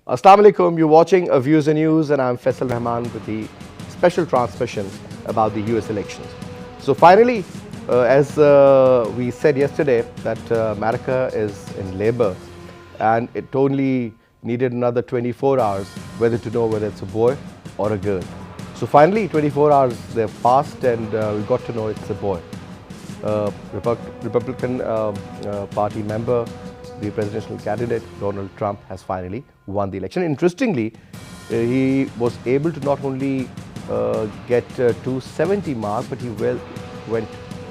Assalamu alaikum, you're watching A Views and News and I'm Faisal Rahman with the special transmission about the US elections. So finally, as we said yesterday, that America is in labor and it only needed another 24 hours whether to know whether it's a boy or a girl. So finally, 24 hours they've passed and we got to know it's a boy. Republican Party member, the presidential candidate Donald Trump has finally won the election. Interestingly, he was able to not only get 270 mark, but he went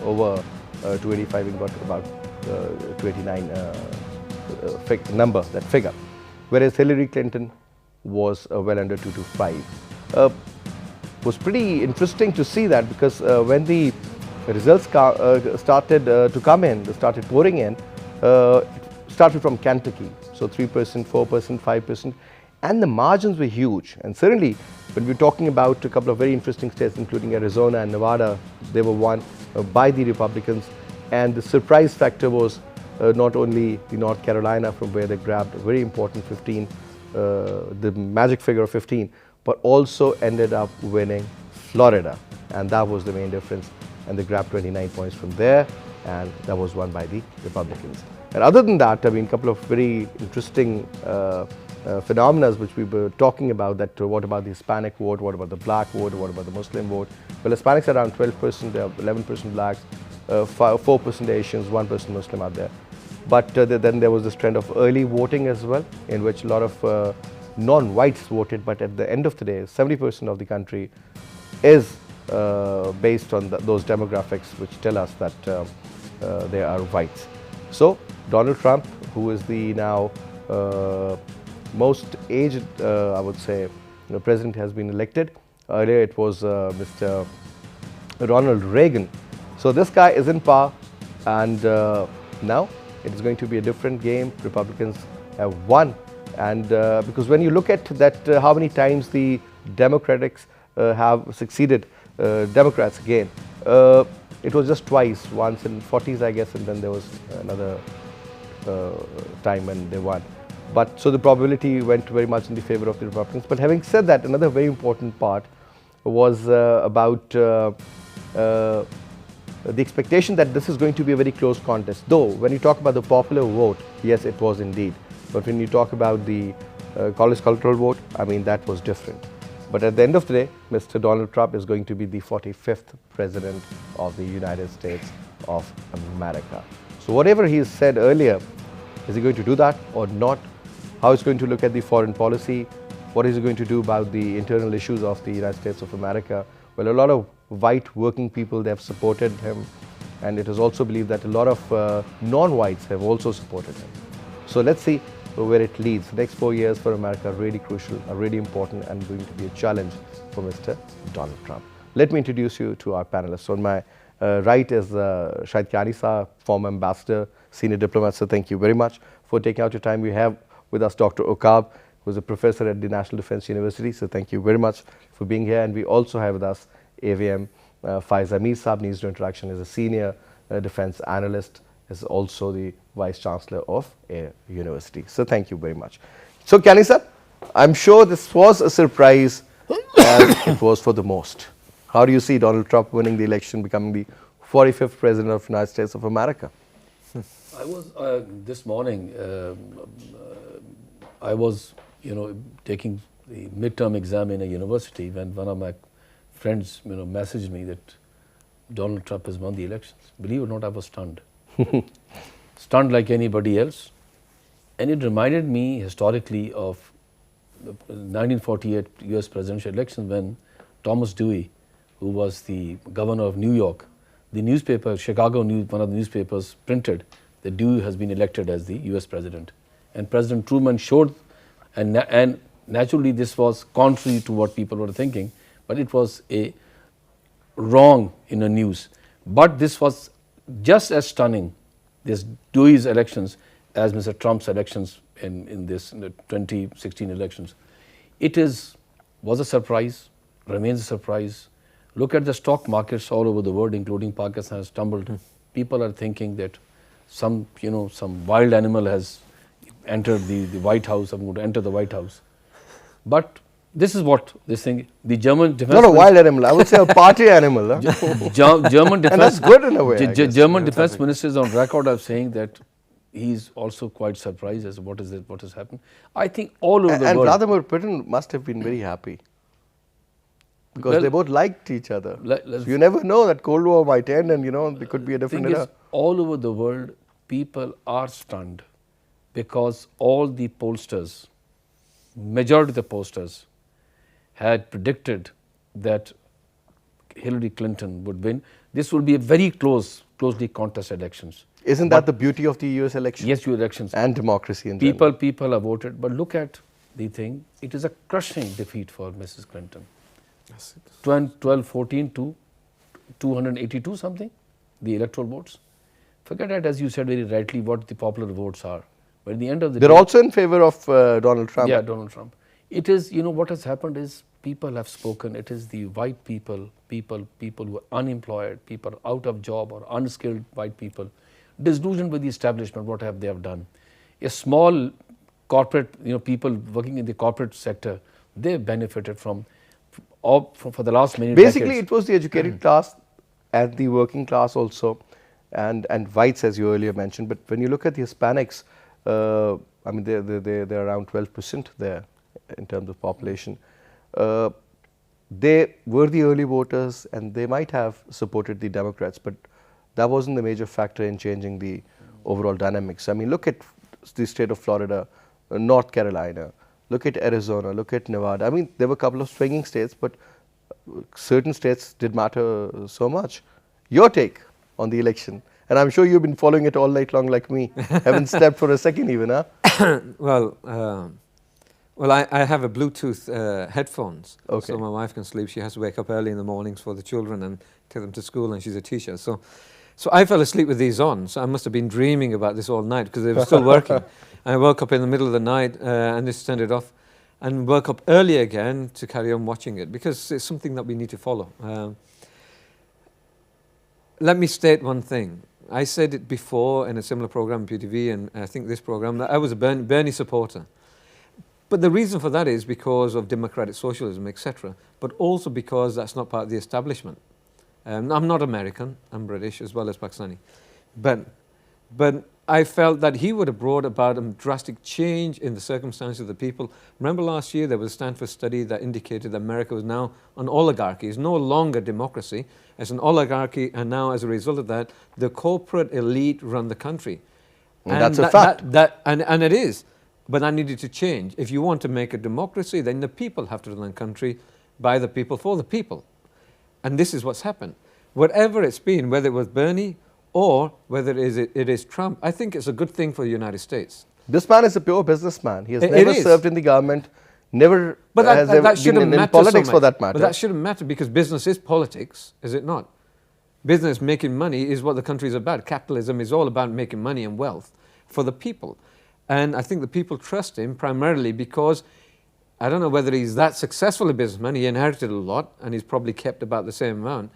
over 285 and got about 289 that figure. Whereas Hillary Clinton was well under 225. Was pretty interesting to see that because when the results started to come in, they started pouring in, it started from Kentucky, so 3%, 4%, 5%, and the margins were huge. And certainly, when we're talking about a couple of very interesting states, including Arizona and Nevada, they were won by the Republicans. And the surprise factor was not only the North Carolina, from where they grabbed a very important 15, the magic figure of 15, but also ended up winning Florida. And that was the main difference. And they grabbed 29 points from there, and that was won by the Republicans. And other than that, I mean, a couple of very interesting phenomena which we were talking about, that what about the Hispanic vote, what about the black vote, what about the Muslim vote? Well, Hispanics are around 12%, there are 11% blacks, 4% Asians, 1% Muslim out there. But then there was this trend of early voting as well, in which a lot of non-whites voted, but at the end of the day, 70% of the country is based on those demographics which tell us that they are whites. So Donald Trump, who is the now most aged, I would say, president, has been elected. Earlier it was Mr. Ronald Reagan. So this guy is in power, and now it is going to be a different game. Republicans have won, and because when you look at that, how many times the Democrats have succeeded, Democrats again, it was just twice, once in 40s, I guess, and then there was another time when they won. But so the probability went very much in the favor of the Republicans. But having said that, another very important part was about the expectation that this is going to be a very close contest. Though when you talk about the popular vote, yes, it was indeed. But when you talk about the college cultural vote, I mean, that was different. But at the end of the day, Mr. Donald Trump is going to be the 45th president of the United States of America. So whatever he said earlier, is he going to do that or not? How is he going to look at the foreign policy? What is he going to do about the internal issues of the United States of America? Well, a lot of white working people, they have supported him. And it is also believed that a lot of non-whites have also supported him. So let's see where it leads. The next 4 years for America are really crucial, are really important, and going to be a challenge for Mr. Donald Trump. Let me introduce you to our panelists. On my right is Shahid Kiani Saab, former ambassador, senior diplomat. So thank you very much for taking out your time. We have with us Dr. Okab, who is a professor at the National Defense University. So thank you very much for being here. And we also have with us AVM Faiz Amir Saab, News to Interaction, is a senior defense analyst, is also the Vice Chancellor of a university. So thank you very much. So Kiani sir, I'm sure this was a surprise as it was for the most. How do you see Donald Trump winning the election, becoming the 45th president of the United States of America? I was this morning. I was, taking the midterm exam in a university when one of my friends, messaged me that Donald Trump has won the elections. Believe it or not, I was stunned. Stunned like anybody else. And it reminded me historically of the 1948 US presidential election when Thomas Dewey, who was the governor of New York, the newspaper, Chicago News, one of the newspapers printed that Dewey has been elected as the US president. And President Truman showed, and naturally this was contrary to what people were thinking, but it was a wrong in the news. But this was just as stunning, this Dewey's elections, as Mr. Trump's elections in the 2016 elections. It was a surprise, remains a surprise. Look at the stock markets all over the world, including Pakistan, has tumbled. People are thinking that some wild animal has enter the White House, I'm going to enter the White House. But this is what this thing, the German defense Not a wild animal, I would say a party animal. Huh? German defense, and that's good in a way. I guess. German defense minister is on record of saying that he's also quite surprised as to what has happened. I think all over the and world. And Vladimir Putin must have been very happy. Because they both liked each other. So you never know that Cold War might end and there could be a different era. All over the world, people are stunned because all the pollsters, majority of the pollsters, had predicted that Hillary Clinton would win. This will be a very closely contested elections. Isn't that the beauty of the US elections? Yes, US elections. And democracy in general. People have voted, but look at the thing. It is a crushing defeat for Mrs. Clinton. 1214 to 282 something, the electoral votes. Forget that, as you said very rightly, what the popular votes are. But at the end of the day, they're also in favor of Donald Trump. Yeah, Donald Trump. It is, what has happened is people have spoken. It is the white people who are unemployed, people out of job or unskilled white people, disillusioned with the establishment, what they have done. A small corporate, people working in the corporate sector, they've benefited for the last many Basically, decades. it was the educated class and the working class also, and whites, as you earlier mentioned. But when you look at the Hispanics, I mean, they're around 12% there in terms of population. They were the early voters, and they might have supported the Democrats, but that wasn't the major factor in changing the overall dynamics. I mean, look at the state of Florida, North Carolina. Look at Arizona, look at Nevada. I mean, there were a couple of swinging states, but certain states did matter so much. Your take on the election, and I'm sure you've been following it all night long like me. Haven't slept for a second even, huh? Well, I have a Bluetooth headphones, okay. So my wife can sleep. She has to wake up early in the mornings for the children and take them to school, and she's a teacher. So I fell asleep with these on, so I must have been dreaming about this all night because they were still working. I woke up in the middle of the night and just turned it off, and woke up early again to carry on watching it because it's something that we need to follow. Let me state one thing. I said it before in a similar program, PTV, and I think this program, that I was a Bernie supporter. But the reason for that is because of democratic socialism, etc., but also because that's not part of the establishment. I'm not American, I'm British as well as Pakistani. But I felt that he would have brought about a drastic change in the circumstances of the people. Remember last year there was a Stanford study that indicated that America was now an oligarchy. It's no longer democracy, it's an oligarchy, and now as a result of that, the corporate elite run the country. And that's a fact. And it is, but that needed to change. If you want to make a democracy, then the people have to run the country by the people, for the people. And this is what's happened. Whatever it's been, whether it was Bernie or whether it is Trump, I think it's a good thing for the United States. This man is a pure businessman. He has never served in the government, never has ever been in politics for that matter. But that shouldn't matter because business is politics, is it not? Business making money is what the country is about. Capitalism is all about making money and wealth for the people. And I think the people trust him primarily because I don't know whether he's that successful a businessman. He inherited a lot and he's probably kept about the same amount.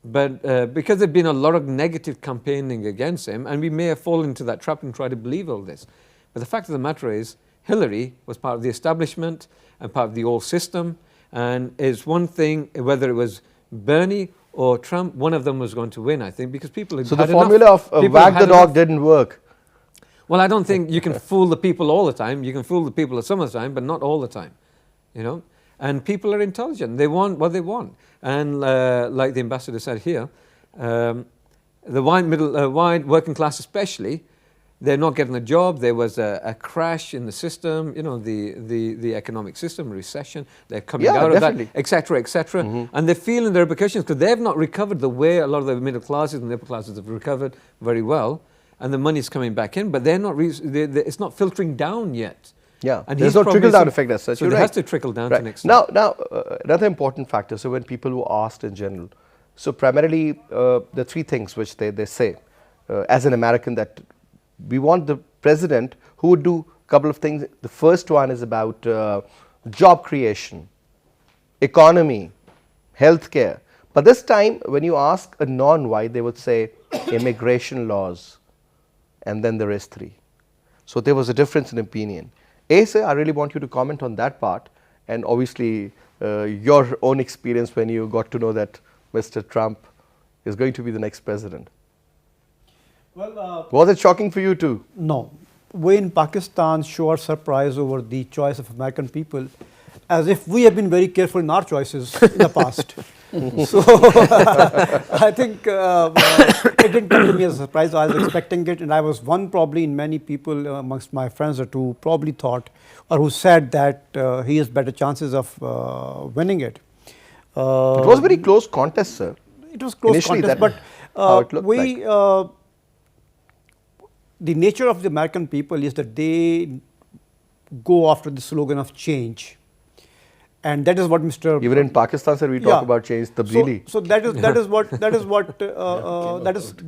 But because there's been a lot of negative campaigning against him, and we may have fallen into that trap and tried to believe all this. But the fact of the matter is, Hillary was part of the establishment and part of the old system. And it's one thing, whether it was Bernie or Trump, one of them was going to win, I think, because people had So the formula of wag the dog didn't work. Well, I don't think you can fool the people all the time. You can fool the people at some of the time, but not all the time, you know. And people are intelligent. They want what they want. And like the ambassador said here, the wide working class especially, they're not getting a job. There was a crash in the system, you know, the economic system, recession. They're coming out of that, etc., etc. Mm-hmm. And they're feeling the repercussions because they have not recovered the way a lot of the middle classes and the upper classes have recovered very well. And the money's coming back in, but they're not. It's not filtering down yet. Yeah, and there's no trickle-down effect as such. So it has to trickle down to an extent. Now, another important factor, so when people were asked in general, so primarily the three things which they say, as an American, that we want the president who would do a couple of things. The first one is about job creation, economy, healthcare. But this time, when you ask a non-white, they would say immigration laws, and then there is three. So there was a difference in opinion. Sir, I really want you to comment on that part, and obviously your own experience when you got to know that Mr. Trump is going to be the next president. Well, Was it shocking for you too? no. We in Pakistan show our surprise over the choice of American people as if we have been very careful in our choices in the past. So I think it didn't come to me as a surprise. I was expecting it, and I was one probably in many people amongst my friends or who probably thought or who said that he has better chances of winning it. It was a very close contest, sir. It was close Initially, contest, that how it looked we like. The nature of the American people is that they go after the slogan of change, and that is what Mr. Even in Pakistan, sir, we talk about change, tabdili. So that is what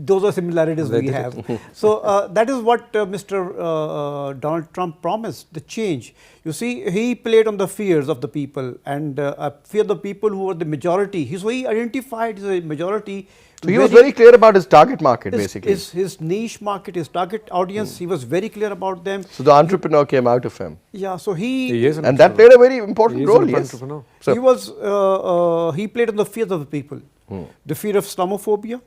those are similarities we have. So that is what Mr. Donald Trump promised, the change. You see, he played on the fears of the people, and fear the people who were the majority. So he identified the majority. So he was very clear about his target market, basically. His niche market, his target audience, he was very clear about them. So the entrepreneur came out of him. Yeah, so he is an And that played a very important role, yes. entrepreneur. So he played on the fears of the people, the fear of Islamophobia,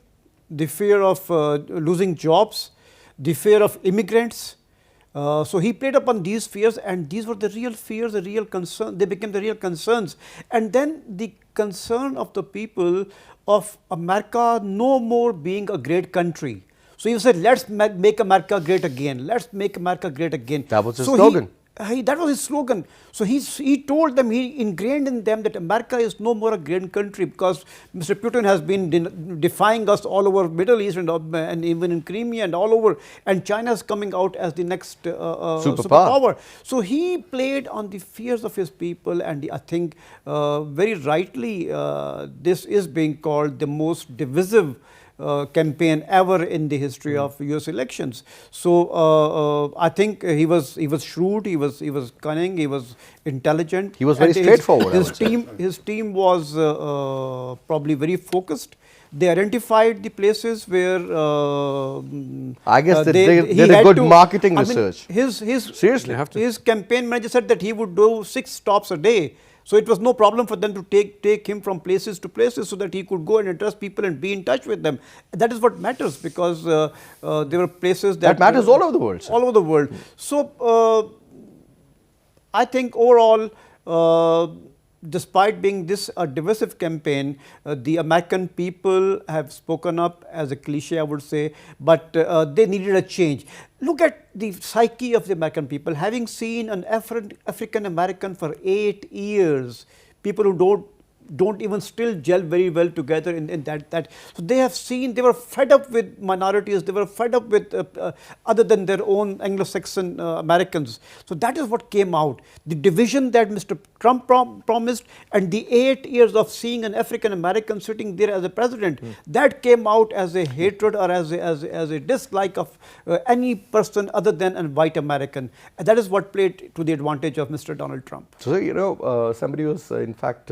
the fear of losing jobs, the fear of immigrants. So he played upon these fears, and these were the real fears, the real concern. They became the real concerns, and then the concern of the people of America no more being a great country. So he said, let's make America great again. Let's make America great again. That was his slogan. That was his slogan. So he told them, he ingrained in them that America is no more a great country because Mr. Putin has been defying us all over Middle East and even in Crimea and all over, and China is coming out as the next superpower. So he played on the fears of his people, and I think very rightly this is being called the most divisive campaign ever in the history of US elections. So I think he was shrewd, he was cunning, he was intelligent. He was very straightforward. His team was probably very focused. They identified the places where I guess they did a good marketing research. Seriously, his campaign manager said that he would do 6 stops a day. So it was no problem for them to take him from places to places so that he could go and address people and be in touch with them. That is what matters, because there were places that matters all over the world, sir. All over the world. So I think overall, despite being this a divisive campaign, the American people have spoken up, as a cliche I would say, but they needed a change. Look at the psyche of the American people. Having seen an African American for 8 years, people who don't even still gel very well together in that. So they have seen, they were fed up with minorities, they were fed up with other than their own Anglo-Saxon Americans. So that is what came out. The division that Mr. Trump promised, and the 8 years of seeing an African American sitting there as a president, that came out as a hatred or as a dislike of any person other than a white American. And that is what played to the advantage of Mr. Donald Trump. So, you know, somebody was in fact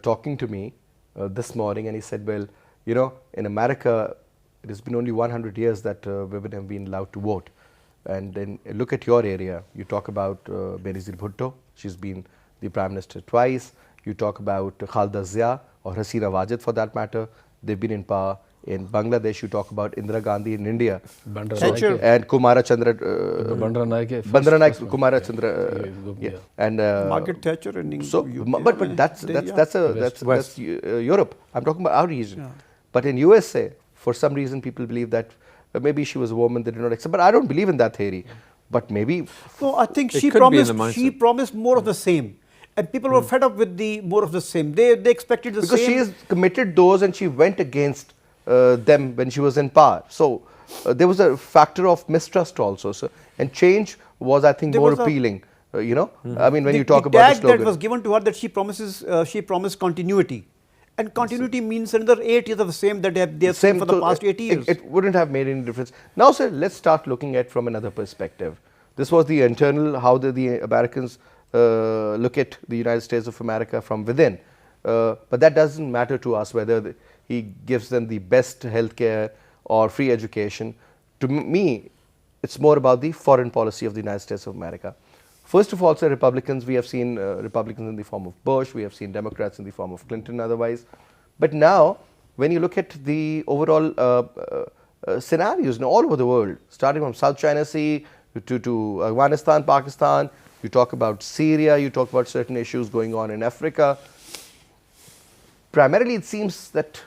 talking to me this morning, and he said, well, you know, in America, it has been only 100 years that women have been allowed to vote. And then look at your area. You talk about Benazir Bhutto. She's been the Prime Minister twice. You talk about Khalida Zia or Hasina Wajid for that matter. They've been in power. In Bangladesh, you talk about Indira Gandhi. In India, Thatcher and Kumara Chandra, Bandara Kumara Chandra, and Margaret Thatcher in England. So, but that's Europe. I'm talking about our region. Yeah. But in USA, for some reason, people believe that maybe she was a woman. They did not accept. But I don't believe in that theory. But maybe. No, I think It she could be in the promised. mindset. She promised more of the same, and people were fed up with the more of the same. They expected the Because same. she has committed those, and she went against them when she was in power. So there was a factor of mistrust also. So, and change was, I think, There more was appealing. You know, I mean, when you talk the about the tag slogan. that was given to her, that she promised continuity, and continuity means another 8 years of the same that they have seen for the past 8 years. It wouldn't have made any difference. Now, sir, let's start looking at from another perspective. This was the internal, how the Americans look at the United States of America from within. But that doesn't matter to us whether he gives them the best healthcare or free education. To me, it's more about the foreign policy of the United States of America. First of all, sir, Republicans, we have seen Republicans in the form of Bush, we have seen Democrats in the form of Clinton otherwise. But now, when you look at the overall scenarios all over the world, starting from South China Sea to Afghanistan, Pakistan, you talk about Syria, you talk about certain issues going on in Africa. Primarily, it seems that,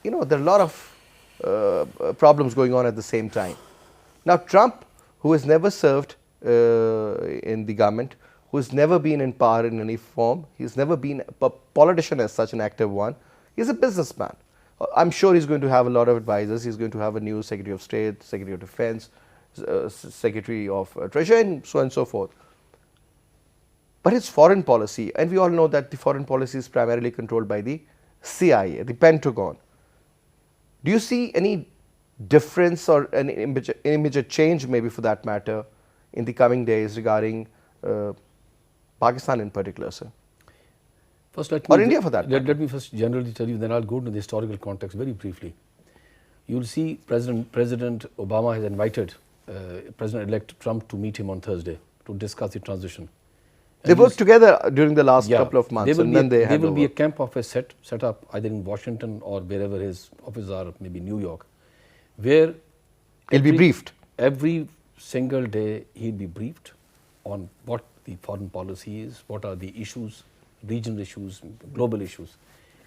there are a lot of problems going on at the same time. Now, Trump, who has never served in the government, who has never been in power in any form, he's never been a politician as such, an active one, he's a businessman. I'm sure he's going to have a lot of advisors. He's going to have a new Secretary of State, Secretary of Defense, Secretary of Treasury, and so on and so forth. But it's foreign policy, and we all know that the foreign policy is primarily controlled by the CIA, the Pentagon. Do you see any difference or an immediate change, maybe for that matter, in the coming days regarding Pakistan in particular, sir? First, or India for that matter. Let me first generally tell you, then I'll go to the historical context very briefly. You will see President Obama has invited President-elect Trump to meet him on Thursday to discuss the transition. They worked together during the last couple of months, and then they there will be a camp office set up either in Washington or wherever his offices are, maybe New York, where he'll be briefed. Every single day he'll be briefed on what the foreign policy is, what are the issues, regional issues, global issues.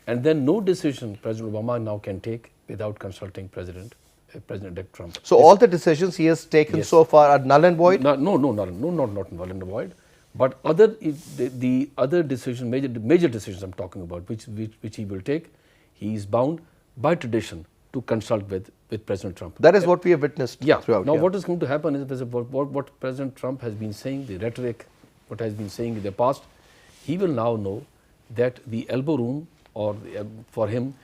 And then no decision President Obama now can take without consulting President-elect Trump. So all the decisions he has taken so far are null and void? Not null and void. But the other decision, major decisions I'm talking about, which he will take, he is bound by tradition to consult with President Trump. That is what we have witnessed throughout. Now what is going to happen is what President Trump has been saying, the rhetoric, what has been saying in the past, he will now know that the elbow room for him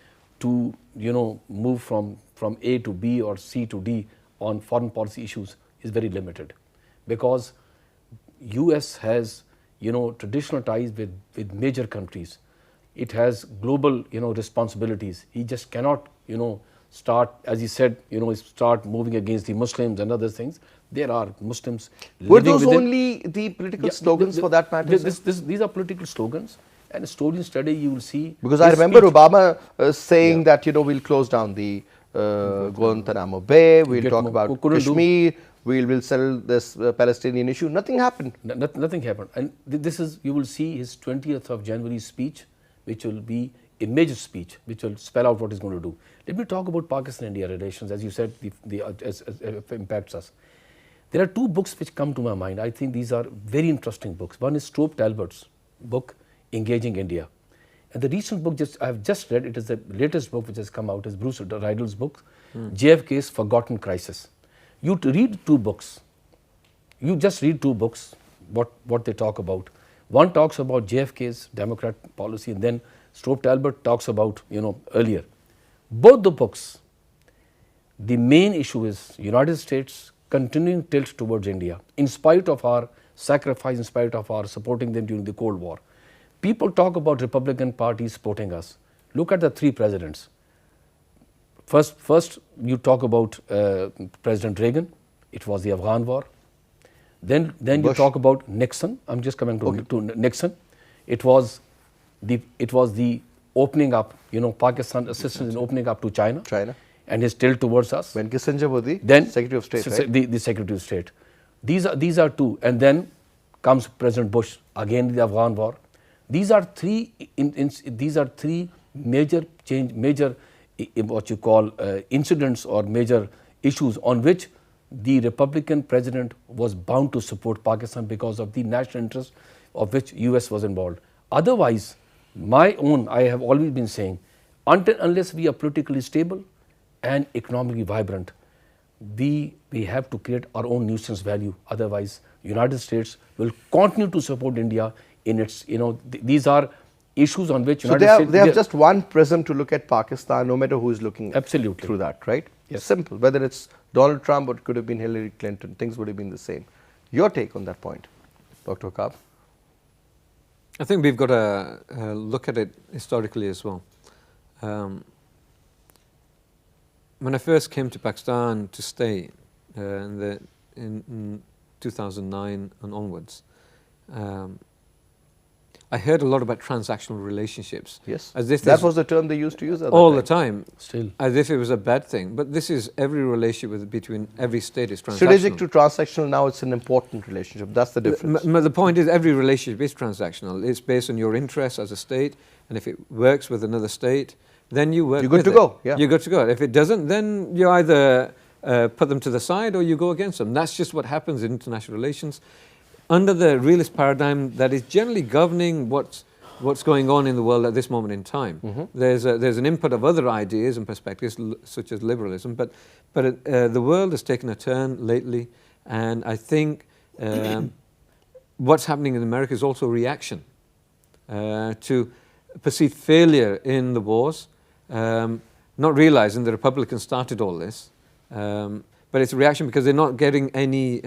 to move from A to B or C to D on foreign policy issues is very limited, because US has traditional ties with major countries. It has global responsibilities. He just cannot start, as he said, start moving against the Muslims and other things. There are Muslims. Were those only the political slogans for that matter? These are political slogans. And a historian study, you will see. Because I remember Obama saying that we'll close down the Guantanamo Bay, we'll talk about Kashmir, we'll settle this Palestinian issue. Nothing happened. Nothing happened. And this is, you will see his 20th of January speech, which will be a major speech, which will spell out what he's going to do. Let me talk about Pakistan-India relations. As you said, as impacts us. There are two books which come to my mind. I think these are very interesting books. One is Stroop Talbot's book, Engaging India. And the recent book I have just read, it is the latest book which has come out, is Bruce Rydell's book, JFK's Forgotten Crisis. You read two books. You just read two books, what they talk about. One talks about JFK's Democrat policy, and then Stroop Talbot talks about, earlier. Both the books, the main issue is United States continuing tilt towards India, in spite of our sacrifice, in spite of our supporting them during the Cold War. People talk about Republican Party supporting us. Look at the three presidents. First you talk about President Reagan. It was the Afghan war. Then you talk about Nixon. I'm just coming to Nixon. It was the opening up. Pakistan assistance in opening up to China. And his tilt towards us. When Kissinger was the Secretary of State, right? The Secretary of State. These are two. And then comes President Bush, again the Afghan war. These are three major what you call incidents or major issues on which the Republican president was bound to support Pakistan because of the national interest of which US was involved. Otherwise, I have always been saying, unless we are politically stable and economically vibrant, we have to create our own nuisance value. Otherwise, United States will continue to support India in its, these are issues on which United States... So they have just one prism to look at Pakistan, no matter who is looking through that, right? Yes. Simple. Whether it's Donald Trump or it could have been Hillary Clinton, things would have been the same. Your take on that point, Dr. Waqab? I think we've got to look at it historically as well. When I first came to Pakistan to stay in the in 2009 and onwards, I heard a lot about transactional relationships. Yes, as if that was the term they used to use at all that the time, Still. as if it was a bad thing. But this is every relationship between every state is transactional. Strategic to transactional, now it's an important relationship. That's the difference. The point is, every relationship is transactional. It's based on your interests as a state, and if it works with another state, then you work You're good with to it. go, yeah. You're good to go. If it doesn't, then you either put them to the side or you go against them. That's just what happens in international relations. Under the realist paradigm that is generally governing what's going on in the world at this moment in time. There's an input of other ideas and perspectives, such as liberalism, but the world has taken a turn lately, and I think what's happening in America is also a reaction to perceived failure in the wars, not realizing the Republicans started all this, but it's a reaction because they're not getting any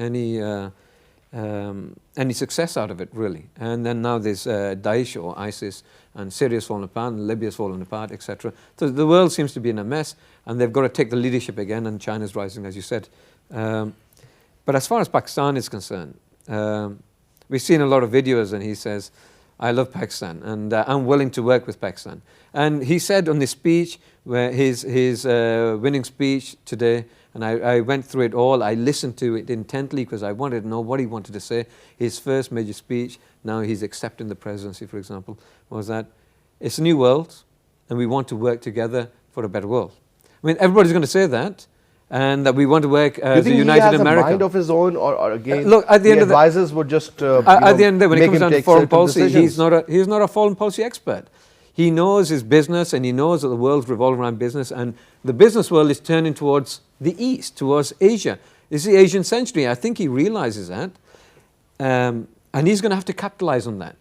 success out of it, really. And then now there's Daesh or ISIS, and Syria's fallen apart, and Libya's fallen apart, etc. So the world seems to be in a mess, and they've got to take the leadership again, and China's rising, as you said. But as far as Pakistan is concerned, we've seen a lot of videos, and he says, I love Pakistan, and I'm willing to work with Pakistan. And he said on this speech, where his winning speech today, and I went through it all. I listened to it intently because I wanted to know what he wanted to say. His first major speech, now he's accepting the presidency, for example, was that it's a new world and we want to work together for a better world. I mean, everybody's going to say that, and that we want to work as a united he has America. a mind of his own, or again, look, at the end of advisors would just at the end of the day, when it comes down to foreign policy, decisions. he's not a foreign policy expert. He knows his business, and he knows that the world's revolving around business, and the business world is turning towards the East, towards Asia. It's the Asian century. I think he realizes that, and he's going to have to capitalize on that.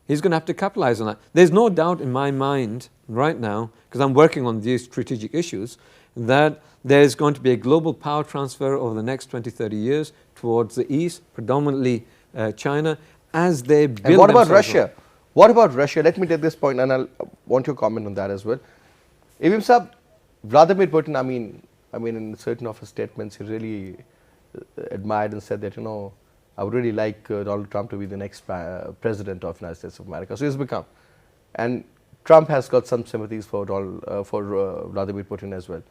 He's going to have to capitalize on that. There's no doubt in my mind right now, because I'm working on these strategic issues, that there's going to be a global power transfer over the next 20, 30 years towards the East, predominantly China, as they build. And what about themselves Russia? up. What about Russia? Let me take this point, and I'll want your comment on that as well. Ibn Sahab, Vladimir Putin, I mean, in certain of his statements, he really admired and said that, I would really like Donald Trump to be the next president of the United States of America. So he's become. And Trump has got some sympathies for Vladimir Putin as well.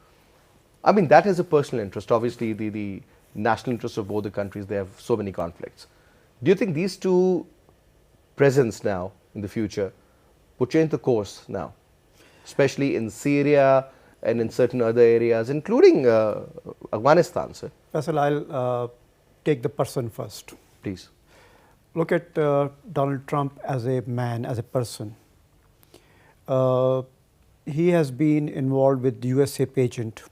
I mean, that is a personal interest. Obviously, the national interest of both the countries, they have so many conflicts. Do you think these two presence now in the future would change the course now, especially in Syria and in certain other areas, including Afghanistan, sir? Faisal, I'll take the person first. Please. Look at Donald Trump as a man, as a person. He has been involved with the USA pageant,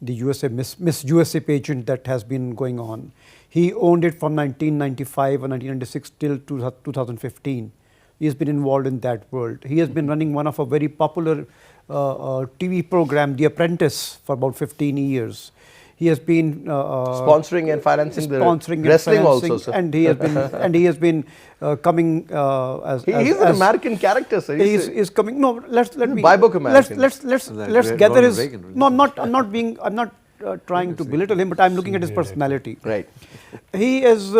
the USA Miss USA pageant that has been going on. He owned it from 1995 or 1996 till 2015. He has been involved in that world. He has been running one of a very popular TV program, The Apprentice, for about 15 years. He has been sponsoring and financing the wrestling also, sir. And he has been coming as he's an American character, sir. He's coming. No, let me. Bible American. Let's gather his. No, I'm not trying to belittle him, but I'm looking at his personality. Right. He is.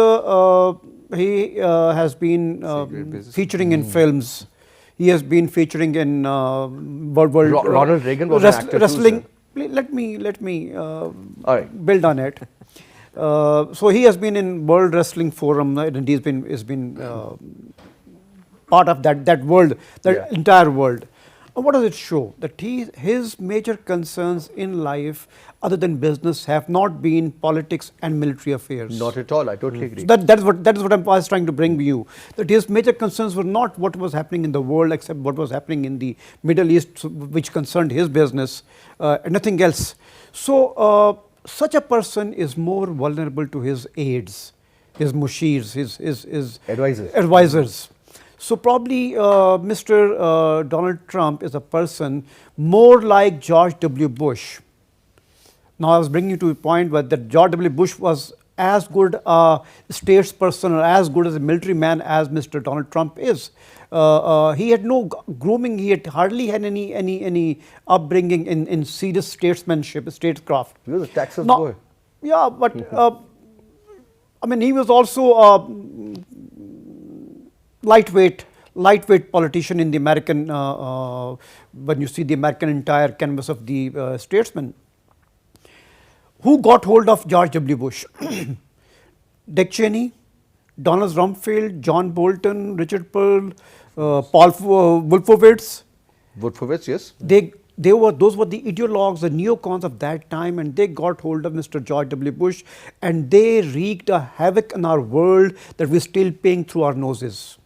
He has been featuring in films. He has been featuring in Ronald Reagan was an actor wrestling. Too, let me all right. build on it. So he has been in World Wrestling Forum, and he's been part of that world, entire world. What does it show? That his major concerns in life, other than business, have not been politics and military affairs. Not at all. I totally agree. So that is what I was trying to bring you. That his major concerns were not what was happening in the world, except what was happening in the Middle East, which concerned his business, and nothing else. So such a person is more vulnerable to his aides, his mushirs, his advisors. So probably Mr. Donald Trump is a person more like George W. Bush. Now I was bringing you to a point where that George W. Bush was as good a statesperson or as good as a military man as Mr. Donald Trump is. He had no grooming. He had hardly had any upbringing in serious statesmanship, statecraft. He was a Texas boy. Yeah, but I mean, he was also a lightweight politician in the American, when you see the American entire canvas of the statesmen. Who got hold of George W. Bush? Dick Cheney, Donald Rumsfeld, John Bolton, Richard Pearl, Paul Wolfowitz. Woodfowitz, yes. Those were the ideologues, the neocons of that time, and they got hold of Mr. George W. Bush, and they wreaked a havoc in our world that we're still paying through our noses.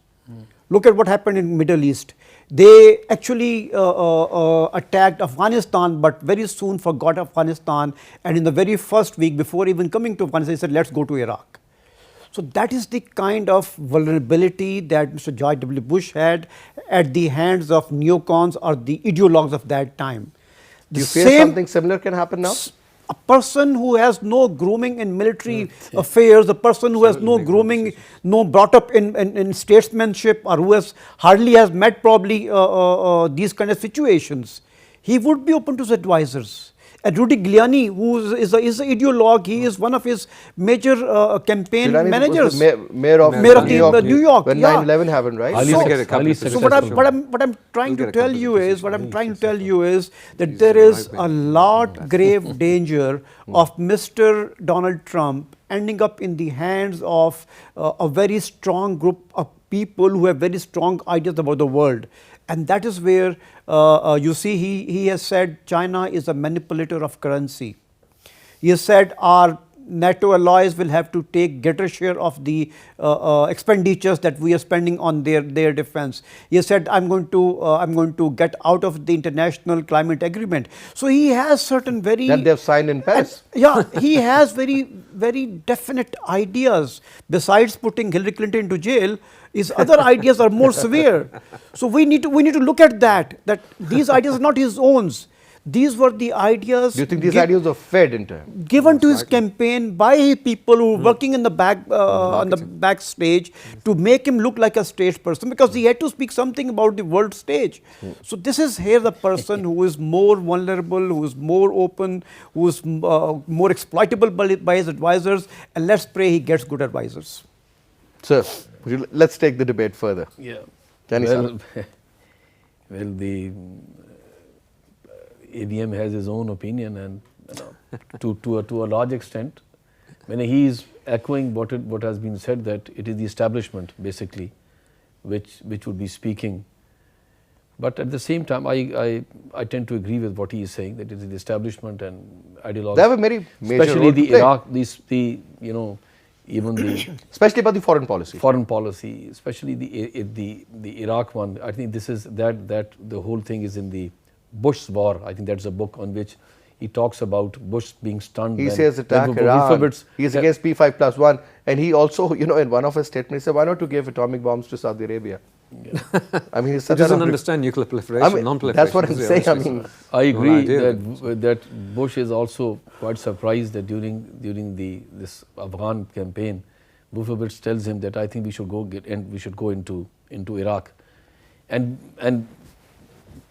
Look at what happened in Middle East. They actually attacked Afghanistan, but very soon forgot Afghanistan, and in the very first week before even coming to Afghanistan, they said, let's go to Iraq. So that is the kind of vulnerability that Mr. George W. Bush had at the hands of neocons or the ideologues of that time. Do you fear something similar can happen now? A person who has no grooming in military affairs, a person who has no grooming, no brought up in statesmanship, or who hardly has met probably these kind of situations, he would be open to his advisors. And Rudy Giuliani, who is an ideologue, he is one of his major campaign Giuliani managers. was the mayor of New York. When 9/11 happened, right? So what I'm trying to tell you is, that there is a lot grave danger of Mr. Donald Trump ending up in the hands of a very strong group of people who have very strong ideas about the world. And that is where you see he has said China is a manipulator of currency. He has said our NATO allies will have to take greater share of the expenditures that we are spending on their defense. He has said I'm going to get out of the international climate agreement. So he has certain very that they have signed in Paris. He has very definite ideas. Besides putting Hillary Clinton into jail, his other ideas are more severe. So we need to look at that these ideas are not his own. These were the ideas. Do you think these ideas are fed into him? Given to his campaign by people who were working in the on the backstage to make him look like a stage person, because he had to speak something about the world stage. So this is here the person who is more vulnerable, who is more open, who is more exploitable by his advisors, and let's pray he gets good advisors. Sir, let's take the debate further. Yeah. Well, the ABM has his own opinion, and to a large extent, when he is echoing what has been said, that it is the establishment basically which would be speaking. But at the same time, I tend to agree with what he is saying, that it is the establishment and ideology. They have a very major especially role the to play. Iraq, even the especially about the foreign policy. Foreign policy, especially the Iraq one. I think this is that the whole thing is in the Bush's War. I think that's a book on which he talks about Bush being stunned. He says attack Iran. He is against P5+1, and he also, in one of his statements, he said, why not to give atomic bombs to Saudi Arabia? Yeah. I mean, he doesn't understand nuclear proliferation, non-proliferation. That's what I'm saying. I agree that Bush is also quite surprised that during this Afghan campaign, Wolfowitz tells him that I think we should go into Iraq, and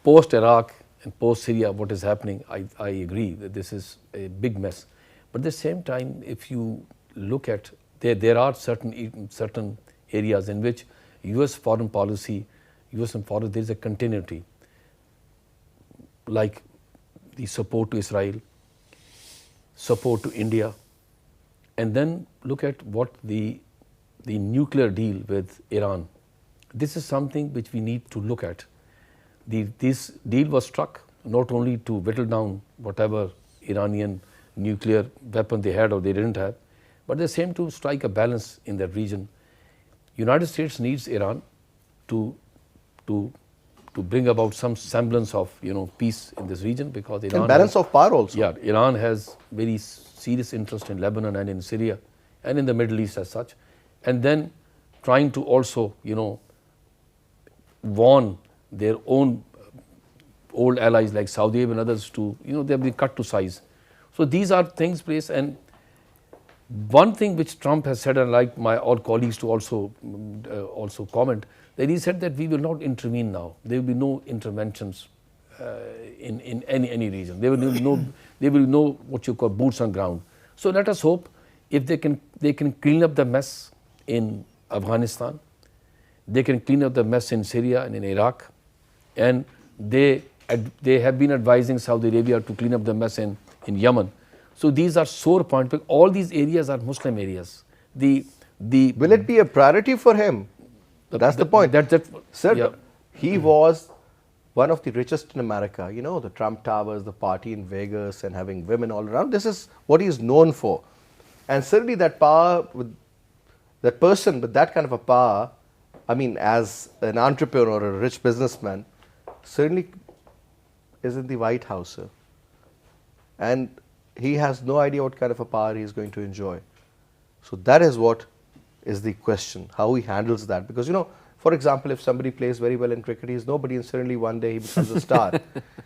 post Iraq and post Syria, what is happening? I agree that this is a big mess. But at the same time, if you look at there are certain areas in which U.S. foreign policy, there is a continuity, like the support to Israel, support to India, and then look at what the nuclear deal with Iran. This is something which we need to look at. This deal was struck not only to whittle down whatever Iranian nuclear weapon they had or they didn't have, but the same to strike a balance in that region. United States needs Iran to bring about some semblance of peace in this region, because Iran and balance of power also. Yeah, Iran has very serious interest in Lebanon and in Syria and in the Middle East as such, and then trying to also warn their own old allies like Saudi Arabia and others to they have been cut to size. So these are things placed. And one thing which Trump has said, and like my all colleagues to also comment, that he said that we will not intervene now. There will be no interventions in any region. There will be no what you call boots on ground. So let us hope if they can clean up the mess in Afghanistan, they can clean up the mess in Syria and in Iraq, and they have been advising Saudi Arabia to clean up the mess in Yemen. So these are sore points. All these areas are Muslim areas. Will it be a priority for him? That's the point. Sir, yeah. he was one of the richest in America. You know, the Trump Towers, the party in Vegas, and having women all around. This is what he is known for. And certainly that power, that person with that kind of a power, I mean, as an entrepreneur or a rich businessman, certainly is in the White House, sir. And he has no idea what kind of a power he is going to enjoy. So that is what is the question, how he handles that. Because, you know, for example, if somebody plays very well in cricket, he is nobody, and suddenly one day he becomes a star.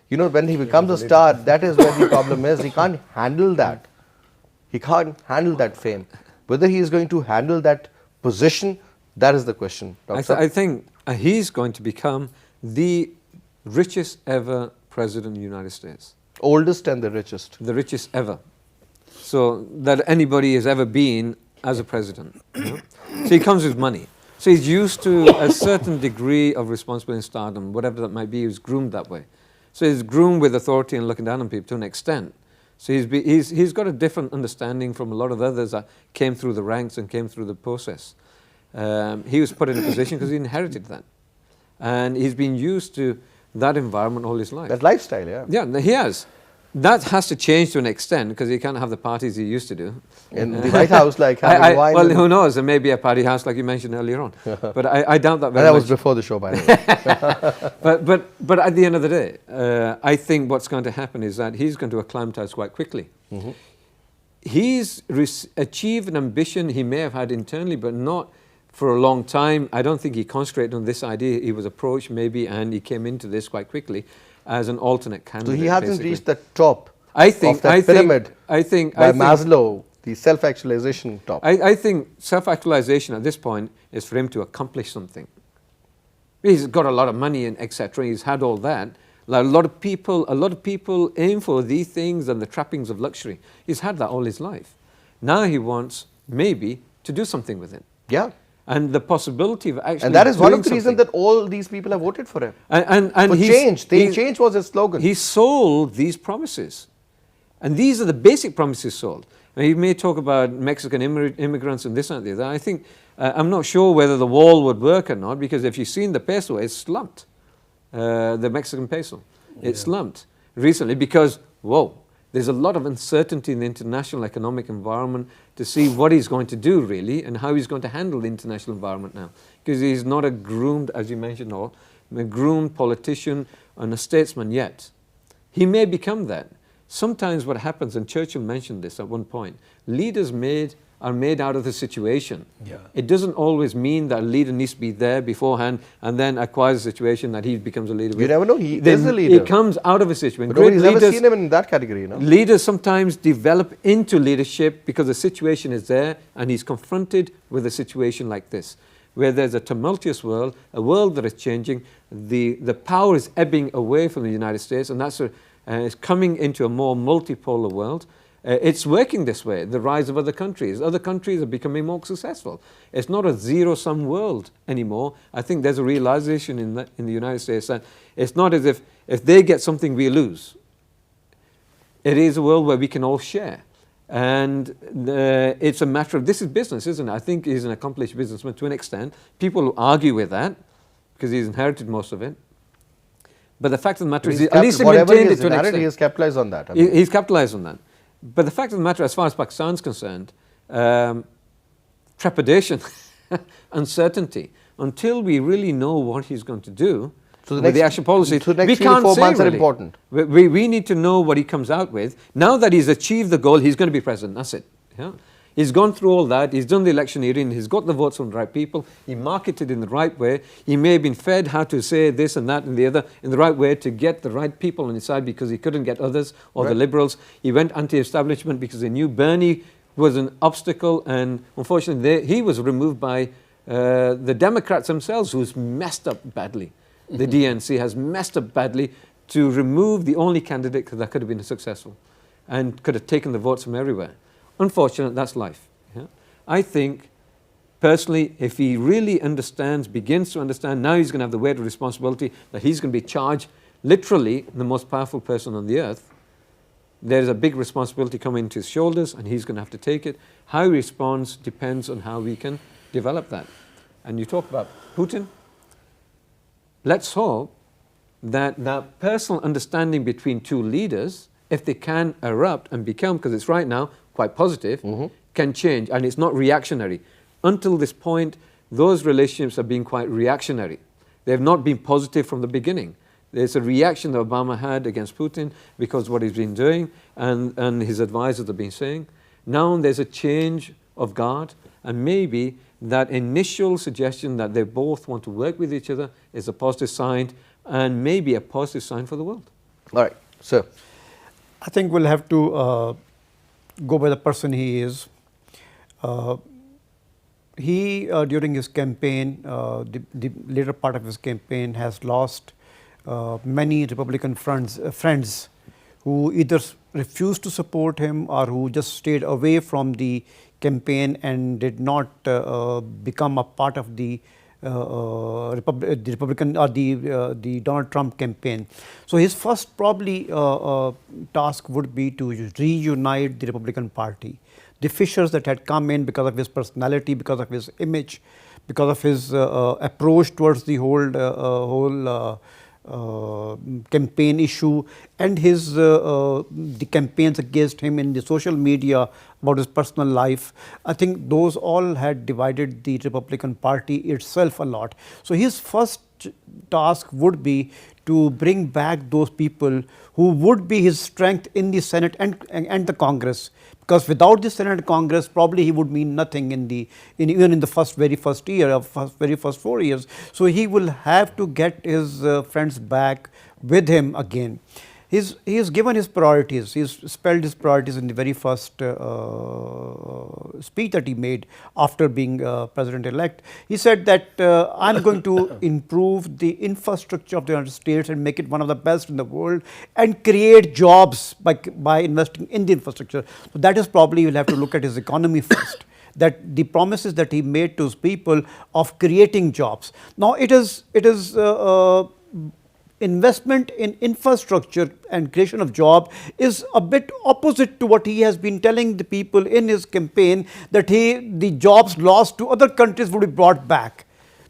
You know, when he becomes a star, that is where the problem is. He can't handle that. He can't handle that fame. Whether he is going to handle that position, that is the question. I think he's going to become the richest ever president of the United States. Oldest and the richest. The richest ever. So that anybody has ever been as a president. You know? So he comes with money. So he's used to a certain degree of responsibility and stardom, whatever that might be. He was groomed that way. So he's groomed with authority and looking down on people to an extent. So he's got a different understanding from a lot of others that came through the ranks and came through the process. He was put in a position because he inherited that. And he's been used to that environment all his life. That lifestyle, yeah. Yeah, he has. That has to change to an extent because he can't have the parties he used to do. In the White House, like having wine. Well, who knows? There may be a party house like you mentioned earlier on. But I doubt that very much. That was much. before the show, by the way. But at the end of the day, I think what's going to happen is that he's going to acclimatize quite quickly. Mm-hmm. He's achieved an ambition he may have had internally, but not for a long time. I don't think he concentrated on this idea. He was approached maybe, and he came into this quite quickly as an alternate candidate. So he hasn't reached the top of that pyramid by Maslow, the self-actualization top. I think self-actualization at this point is for him to accomplish something. He's got a lot of money and etc. He's had all that. Like a lot of people aim for these things and the trappings of luxury. He's had that all his life. Now he wants maybe to do something with it. Yeah. And the possibility of actually and that is one of the reasons that all these people have voted for him. And for change. Change was his slogan. He sold these promises. And these are the basic promises sold. Now, you may talk about Mexican immigrants and this and the other. I think, I'm not sure whether the wall would work or not, because if you've seen the peso, it's slumped. The Mexican peso. It's slumped recently because, whoa, there's a lot of uncertainty in the international economic environment to see what he's going to do really and how he's going to handle the international environment now. Because he's not a groomed, as you mentioned, a groomed politician and a statesman yet. He may become that. Sometimes what happens, and Churchill mentioned this at one point, leaders are made out of the situation. Yeah. It doesn't always mean that a leader needs to be there beforehand and then acquires a situation that he becomes a leader. You never know, he is a leader. He comes out of a situation. But nobody's ever seen him in that category, you know. Leaders sometimes develop into leadership because the situation is there and he's confronted with a situation like this, where there's a tumultuous world, a world that is changing, the power is ebbing away from the United States, and that's it's coming into a more multipolar world. It's working this way, the rise of other countries. Other countries are becoming more successful. It's not a zero-sum world anymore. I think there's a realization in the United States that it's not as if they get something, we lose. It is a world where we can all share. And it's a matter of, this is business, isn't it? I think he's an accomplished businessman to an extent. People will argue with that because he's inherited most of it. But the fact of the matter is, at least he maintained it to an extent. He has capitalized on that. He's capitalized on that. But the fact of the matter, as far as Pakistan is concerned, trepidation, uncertainty, until we really know what he's going to do with the actual policies, so the next we can't 4 months say are really. important. We need to know what he comes out with. Now that he's achieved the goal, he's going to be president. That's it. Yeah? He's gone through all that. He's done the electioneering. He's got the votes from the right people. He marketed in the right way. He may have been fed how to say this and that and the other in the right way to get the right people on his side because he couldn't get others or the liberals. He went anti-establishment because he knew Bernie was an obstacle, and unfortunately he was removed by the Democrats themselves, who's messed up badly. The DNC has messed up badly to remove the only candidate that could have been successful and could have taken the votes from everywhere. Unfortunate, that's life. Yeah? I think, personally, if he really begins to understand, now he's going to have the weight of responsibility that he's going to be charged, literally the most powerful person on the earth. There's a big responsibility coming to his shoulders, and he's going to have to take it. How he responds depends on how we can develop that. And you talk about Putin. Let's hope that that personal understanding between two leaders, if they can erupt and become, because it's right now quite positive, can change, and it's not reactionary. Until this point, those relationships have been quite reactionary. They have not been positive from the beginning. There's a reaction that Obama had against Putin because of what he's been doing and his advisors have been saying. Now there's a change of guard, and maybe that initial suggestion that they both want to work with each other is a positive sign, and maybe a positive sign for the world. All right, sir. I think we'll have to go by the person he is. He, during his campaign, the later part of his campaign, has lost many Republican friends who either refused to support him or who just stayed away from the campaign and did not become a part of the Republican or the Donald Trump campaign. So his first probably task would be to reunite the Republican Party. The fissures that had come in because of his personality, because of his image, because of his approach towards the whole campaign issue, and his the campaigns against him in the social media about his personal life. I think those all had divided the Republican Party itself a lot. So his first task would be to bring back those people who would be his strength in the Senate and the Congress. Because without the Senate and Congress, probably he would mean nothing even in the very first year, very first 4 years. So he will have to get his friends back with him again. He has given his priorities. He's spelled his priorities in the very first speech that he made after being president-elect. He said that I'm going to improve the infrastructure of the United States and make it one of the best in the world and create jobs by investing in the infrastructure. So that is probably you'll have to look at his economy first. That the promises that he made to his people of creating jobs. Now it is investment in infrastructure and creation of job is a bit opposite to what he has been telling the people in his campaign, that the jobs lost to other countries would be brought back.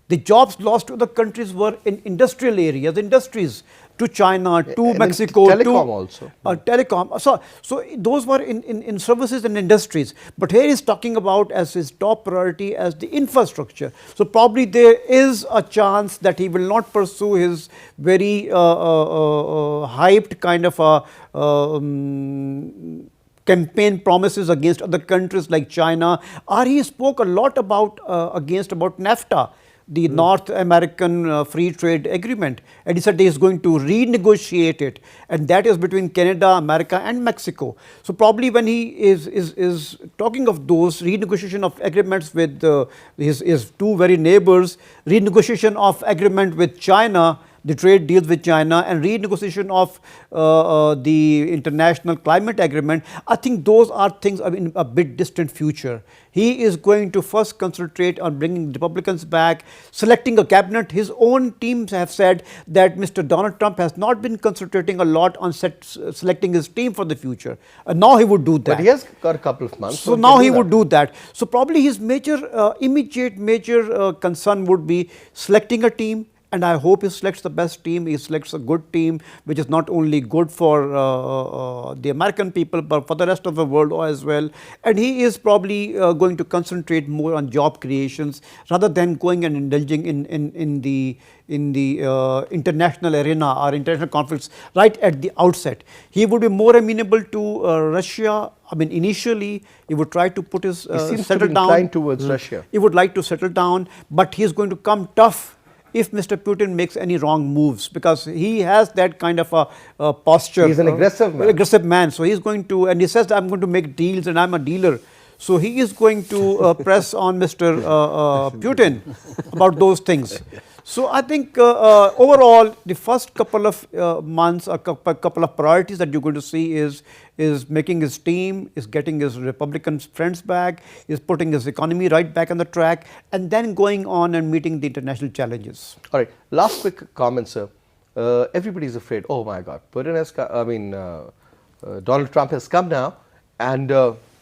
The jobs lost to other countries were in industrial areas, industries, to China, to and Mexico, telecom also. Telecom. So those were in services and industries. But here he's talking about as his top priority as the infrastructure. So probably there is a chance that he will not pursue his very hyped kind of a campaign promises against other countries like China, or he spoke a lot about NAFTA, the North American Free Trade Agreement, and he said he is going to renegotiate it, and that is between Canada, America and Mexico. So probably when he is talking of those renegotiation of agreements with his two very neighbors, renegotiation of agreement with China, the trade deals with China, and renegotiation of the international climate agreement, I think those are things in a bit distant future. He is going to first concentrate on bringing Republicans back, selecting a cabinet. His own teams have said that Mr. Donald Trump has not been concentrating a lot on selecting his team for the future. Now he would do that. But he has got a couple of months. So now he would do that. So probably his immediate major concern would be selecting a team. And I hope he selects the best team, he selects a good team, which is not only good for the American people, but for the rest of the world as well. And he is probably going to concentrate more on job creations rather than going and indulging in the international arena or international conflicts right at the outset. He would be more amenable to Russia. I mean, initially, he would try to put his he seems settle to be down. inclined towards Russia. He would like to settle down, but he is going to come tough if Mr. Putin makes any wrong moves, because he has that kind of a posture. He's an aggressive man. Aggressive man. So he's going to, and he says, I'm going to make deals and I'm a dealer. So he is going to press on Mr. Putin about those things. So I think overall, the first couple of months, a couple of priorities that you're going to see is making his team, is getting his Republican friends back, is putting his economy right back on the track, and then going on and meeting the international challenges. All right, last quick comment, sir. Everybody's afraid. Oh my God, Putin has Donald Trump has come now, and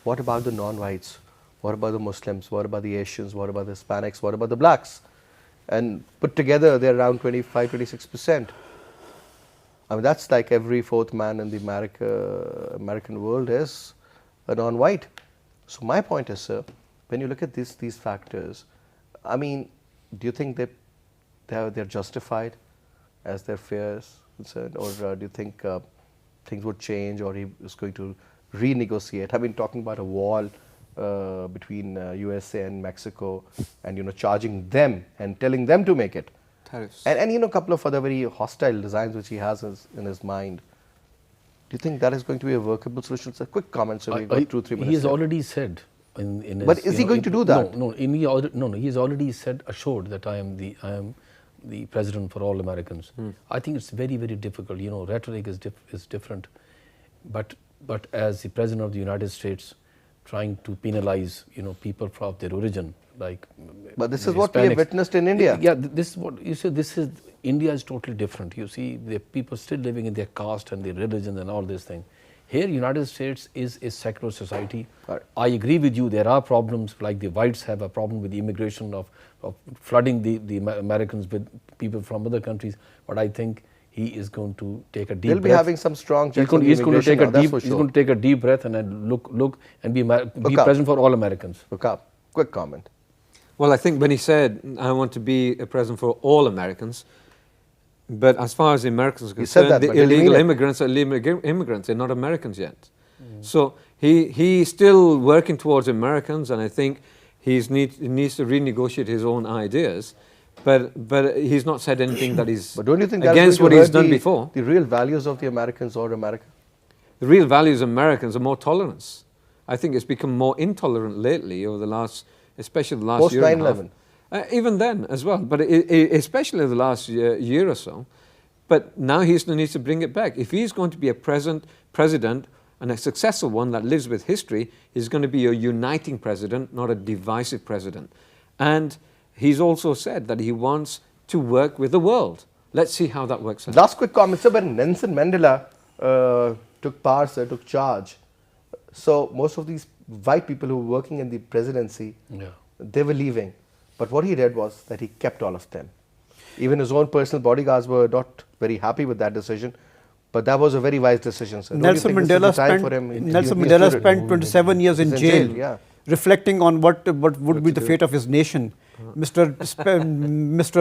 what about the non-whites? What about the Muslims? What about the Asians? What about the Hispanics? What about the blacks? And put together, they're around 25, 26%. I mean, that's like every fourth man in the American world is a non-white. So my point is, sir, when you look at these factors, I mean, do you think they're justified as their fears concerned, or do you think things would change, or he is going to renegotiate? I've been talking about a wall between USA and Mexico, and charging them and telling them to make it. Tariffs. And a couple of other very hostile designs which he has in his mind. Do you think that is going to be a workable solution? It's a quick comment, so we've got 2-3 minutes. He has here. already said in his, But is he going to do that? No, he has already said, assured that I am the president for all Americans. I think it's very, very difficult. Rhetoric is different, but as the president of the United States, trying to penalize people from their origin, like. But this is what we have witnessed in India. Yeah, this is what you see. India is totally different. You see, the people still living in their caste and their religion and all these things. Here, United States is a secular society. Right. I agree with you. There are problems, like the whites have a problem with the immigration of flooding the Americans with people from other countries. But I think he is going to take a deep breath. They'll be having some strong checks on He's going to take a deep. sure. He's going to take a deep breath and look and be present for all Americans. Look up. Quick comment. Well, I think when he said, I want to be a president for all Americans, but as far as the Americans are concerned, that, the but did he illegal mean it? immigrants are illegal immigrants. They're not Americans yet. So he's still working towards Americans, and I think he needs to renegotiate his own ideas. But he's not said anything that is But don't you think against what he's done before. The real values of the Americans or America? The real values of Americans are more tolerance. I think it's become more intolerant lately over the last, especially the last Post year and a half. 9/11. Even then as well, but especially the last year or so. But now he needs to bring it back. If he's going to be a president and a successful one that lives with history, he's going to be a uniting president, not a divisive president. And he's also said that he wants to work with the world. Let's see how that works out. Last quick comment, sir. When Nelson Mandela took power, sir, took charge, so most of these white people who were working in the presidency, they were leaving. But what he did was that he kept all of them. Even his own personal bodyguards were not very happy with that decision. But that was a very wise decision, sir. Nelson Mandela spent 27 years in jail, yeah, reflecting on what would be the fate of his nation. Mr.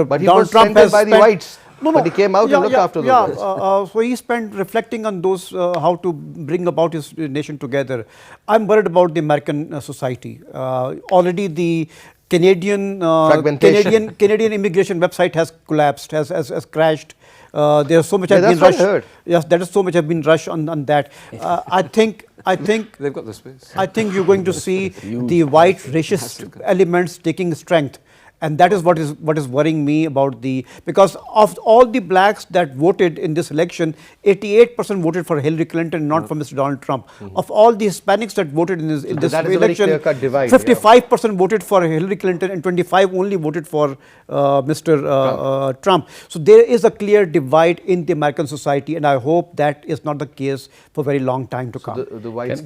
But he Donald was Trump centered by the whites. No, but he came out and looked after those guys. So he spent reflecting on those, how to bring about his nation together. I'm worried about the American society. Already the Canadian immigration website has collapsed, has crashed. There's so much have been rushed. Yes, that is so much have been rushed on that. I think they've got the space. I think you're going to see the white racist elements taking strength. And that is what is worrying me about because of all the blacks that voted in this election, 88% voted for Hillary Clinton, not for Mr. Donald Trump. Of all the Hispanics that voted in this election, 55% voted for Hillary Clinton and 25% only voted for Mr. Trump. So there is a clear divide in the American society, and I hope that is not the case for a very long time to come. The whites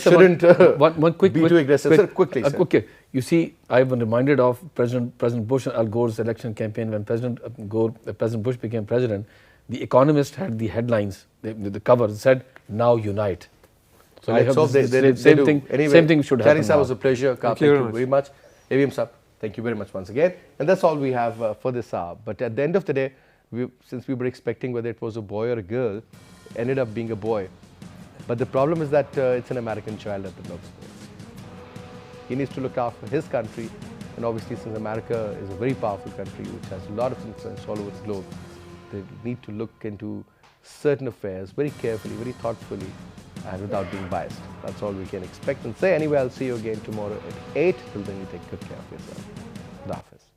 shouldn't one quick be too aggressive. Sir, quickly, sir. Okay. You see, I've been reminded of President Bush and Al Gore's election campaign when President Bush became president. The Economist had the headlines, the cover said, "Now unite." So I hope same thing should happen. It was a pleasure. Thank you very much. AVM Sahab, thank you very much once again. And that's all we have for this hour. But at the end of the day, since we were expecting whether it was a boy or a girl, it ended up being a boy. But the problem is that it's an American child at the looks. He needs to look after his country, and obviously since America is a very powerful country which has a lot of influence all over the globe, they need to look into certain affairs very carefully, very thoughtfully, and without being biased. That's all we can expect and say. Anyway, I'll see you again tomorrow at 8. Till then, you take good care of yourself. Khudafis.